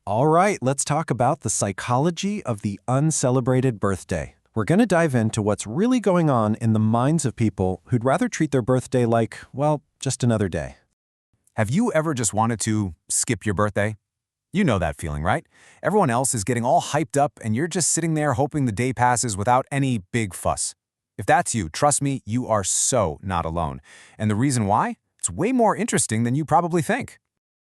All right, let's talk about the psychology of the uncelebrated birthday. We're going to dive into what's really going on in the minds of people who'd rather treat their birthday like, well, just another day. Have you ever just wanted to skip your birthday? You know that feeling, right? Everyone else is getting all hyped up and you're just sitting there hoping the day passes without any big fuss. If that's you, trust me, you are so not alone. And the reason why? It's way more interesting than you probably think.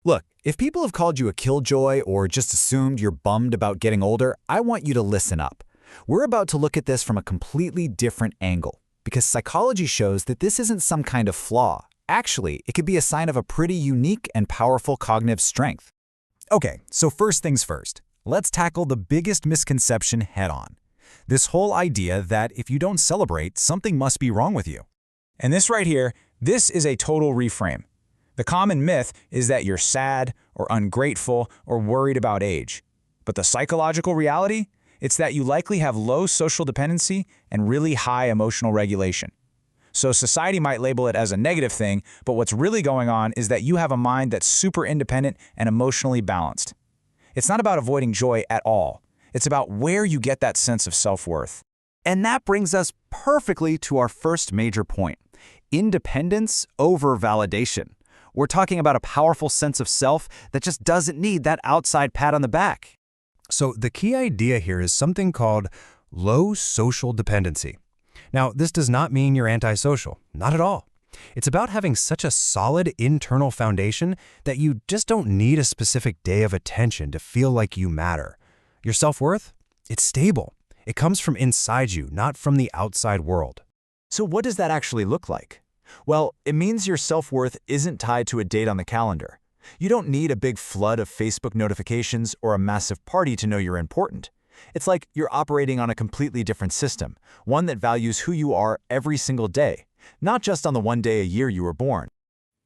Look, if people have called you a killjoy or just assumed you're bummed about getting older, I want you to listen up. We're about to look at this from a completely different angle, because psychology shows that this isn't some kind of flaw. Actually, it could be a sign of a pretty unique and powerful cognitive strength. Okay, so first things first, let's tackle the biggest misconception head-on. This whole idea that if you don't celebrate, something must be wrong with you. And this right here, this is a total reframe. The common myth is that you're sad or ungrateful or worried about age. But the psychological reality? It's that you likely have low social dependency and really high emotional regulation. So society might label it as a negative thing, but what's really going on is that you have a mind that's super independent and emotionally balanced. It's not about avoiding joy at all. It's about where you get that sense of self-worth. And that brings us perfectly to our first major point: independence over validation. We're talking about a powerful sense of self that just doesn't need that outside pat on the back. So the key idea here is something called low social dependency. Now, this does not mean you're antisocial, not at all. It's about having such a solid internal foundation that you just don't need a specific day of attention to feel like you matter. Your self-worth? It's stable. It comes from inside you, not from the outside world. So what does that actually look like? Well, it means your self-worth isn't tied to a date on the calendar. You don't need a big flood of Facebook notifications or a massive party to know you're important. It's like you're operating on a completely different system, one that values who you are every single day, not just on the one day a year you were born.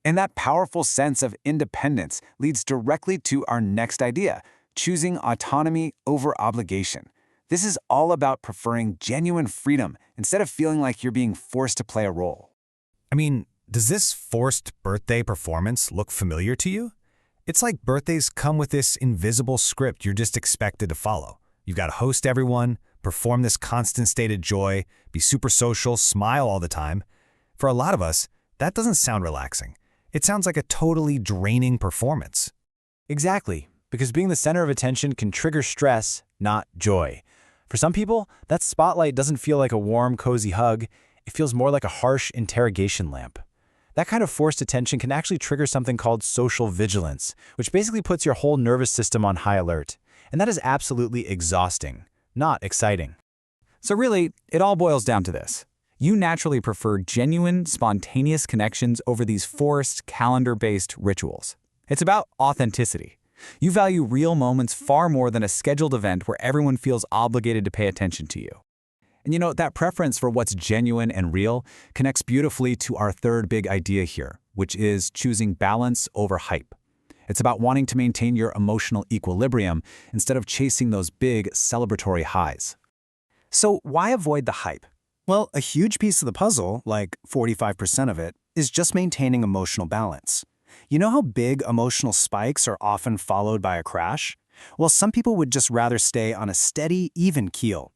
And that powerful sense of independence leads directly to our next idea, choosing autonomy over obligation. This is all about preferring genuine freedom instead of feeling like you're being forced to play a role. I mean, does this forced birthday performance look familiar to you? It's like birthdays come with this invisible script you're just expected to follow. You've got to host everyone, perform this constant state of joy, be super social, smile all the time. For a lot of us, that doesn't sound relaxing. It sounds like a totally draining performance. Exactly, because being the center of attention can trigger stress, not joy. For some people, that spotlight doesn't feel like a warm, cozy hug. It feels more like a harsh interrogation lamp. That kind of forced attention can actually trigger something called social vigilance, which basically puts your whole nervous system on high alert. And that is absolutely exhausting, not exciting. So really, it all boils down to this. You naturally prefer genuine, spontaneous connections over these forced, calendar-based rituals. It's about authenticity. You value real moments far more than a scheduled event where everyone feels obligated to pay attention to you. And you know, that preference for what's genuine and real connects beautifully to our third big idea here, which is choosing balance over hype. It's about wanting to maintain your emotional equilibrium instead of chasing those big celebratory highs. So why avoid the hype? Well, a huge piece of the puzzle, like 45% of it, is just maintaining emotional balance. You know how big emotional spikes are often followed by a crash? Well, some people would just rather stay on a steady, even keel.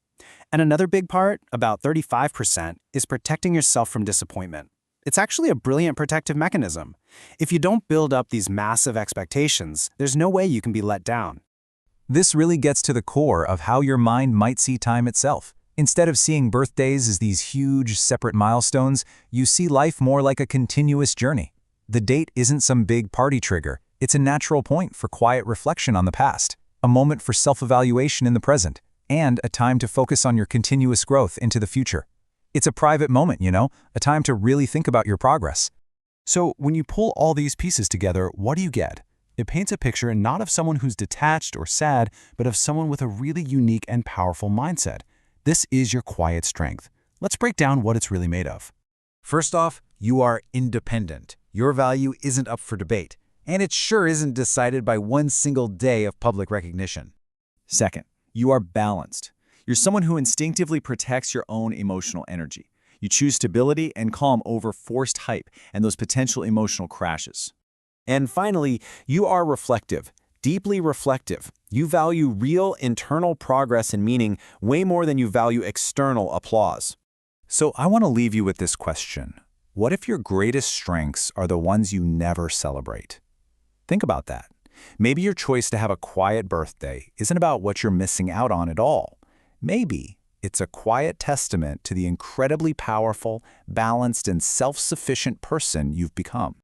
And another big part, about 35%, is protecting yourself from disappointment. It's actually a brilliant protective mechanism. If you don't build up these massive expectations, there's no way you can be let down. This really gets to the core of how your mind might see time itself. Instead of seeing birthdays as these huge, separate milestones, you see life more like a continuous journey. The date isn't some big party trigger. It's a natural point for quiet reflection on the past, a moment for self-evaluation in the present, and a time to focus on your continuous growth into the future. It's a private moment, you know, a time to really think about your progress. So when you pull all these pieces together, what do you get? It paints a picture not of someone who's detached or sad, but of someone with a really unique and powerful mindset. This is your quiet strength. Let's break down what it's really made of. First off, you are independent. Your value isn't up for debate, and it sure isn't decided by one single day of public recognition. Second, you are balanced. You're someone who instinctively protects your own emotional energy. You choose stability and calm over forced hype and those potential emotional crashes. And finally, you are reflective, deeply reflective. You value real internal progress and meaning way more than you value external applause. So I want to leave you with this question. What if your greatest strengths are the ones you never celebrate? Think about that. Maybe your choice to have a quiet birthday isn't about what you're missing out on at all. Maybe it's a quiet testament to the incredibly powerful, balanced, and self-sufficient person you've become.